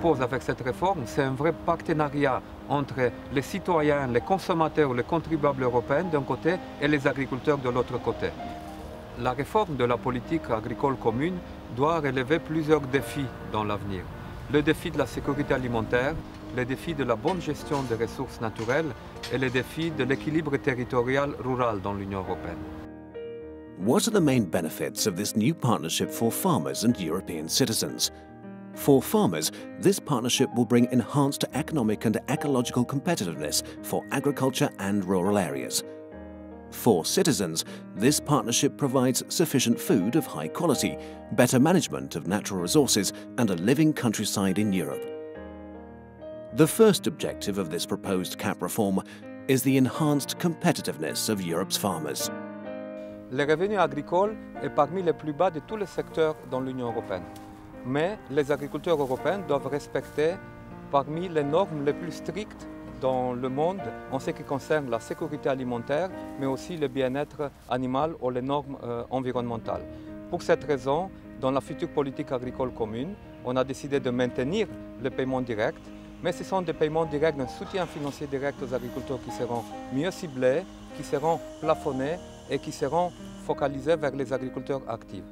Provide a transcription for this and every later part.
propose avec cette réforme, c'est un vrai partenariat entre les citoyens, les consommateurs, les contribuables européens d'un côté et les agriculteurs de l'autre côté. La réforme de la politique agricole commune doit relever plusieurs défis dans l'avenir. Le défi de la sécurité alimentaire, le défi de la bonne gestion des ressources naturelles et le défi de l'équilibre territorial rural dans l'Union européenne. What are the main benefits of this new partnership for farmers and European citizens? For farmers, this partnership will bring enhanced economic and ecological competitiveness for agriculture and rural areas. For citizens, this partnership provides sufficient food of high quality, better management of natural resources, and a living countryside in Europe. The first objective of this proposed CAP reform is the enhanced competitiveness of Europe's farmers. Le revenu agricole est parmi les plus bas de tous les secteurs dans l'Union européenne. Mais les agriculteurs européens doivent respecter parmi les normes les plus strictes dans le monde en ce qui concerne la sécurité alimentaire, mais aussi le bien-être animal ou les normes environnementales. Pour cette raison, dans la future politique agricole commune, on a décidé de maintenir les paiements directs, mais ce sont des paiements directs d'un soutien financier direct aux agriculteurs qui seront mieux ciblés, qui seront plafonnés et qui seront focalisés vers les agriculteurs actifs.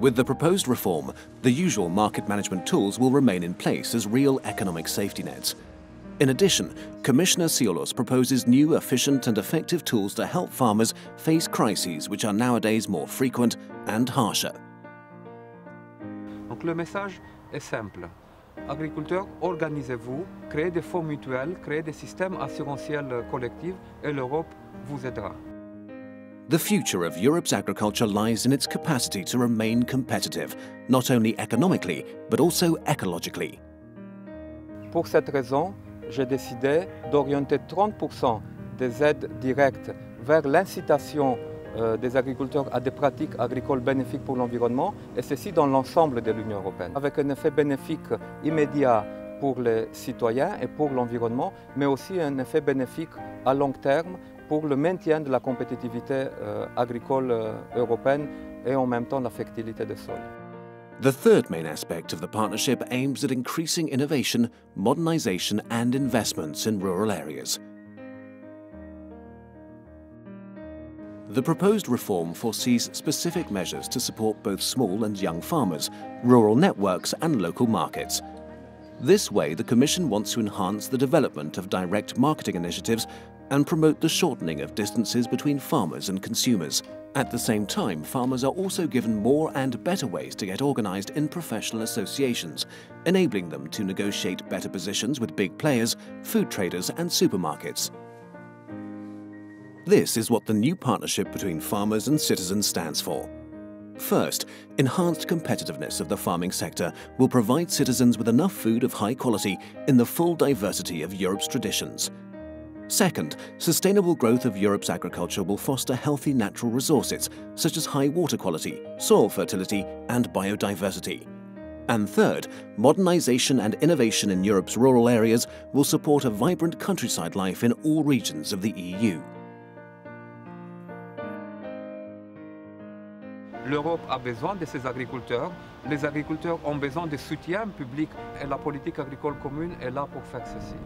With the proposed reform, the usual market management tools will remain in place as real economic safety nets. In addition, Commissioner Cioloş proposes new, efficient and effective tools to help farmers face crises which are nowadays more frequent and harsher. Donc le message est simple. Agriculteurs, organisez-vous, créez des fonds mutuels, créez des systèmes assurantiels collectifs et l'Europe vous aidera. The future of Europe's agriculture lies in its capacity to remain competitive, not only economically, but also ecologically. Pour cette raison, j'ai décidé d'orienter 30% des aides directes vers l'incitation des agriculteurs à des pratiques agricoles bénéfiques pour l'environnement, et ceci dans l'ensemble de l'Union européenne, avec un effet bénéfique immédiat pour les citoyens et pour l'environnement, mais aussi un effet bénéfique à long terme pour le maintien de la compétitivité agricole européenne et en même temps la fertilité des sols. The third main aspect of the partnership aims at increasing innovation, modernization and investments in rural areas. The proposed reform foresees specific measures to support both small and young farmers, rural networks and local markets. This way, the Commission wants to enhance the development of direct marketing initiatives and promote the shortening of distances between farmers and consumers. At the same time, farmers are also given more and better ways to get organized in professional associations, enabling them to negotiate better positions with big players, food traders and supermarkets. This is what the new partnership between farmers and citizens stands for. First, enhanced competitiveness of the farming sector will provide citizens with enough food of high quality in the full diversity of Europe's traditions. Second, sustainable growth of Europe's agriculture will foster healthy natural resources, such as high water quality, soil fertility and biodiversity. And third, modernization and innovation in Europe's rural areas will support a vibrant countryside life in all regions of the EU. L'Europe a besoin de ses agriculteurs, les agriculteurs ont besoin de soutien public et la politique agricole commune est là pour faire ceci.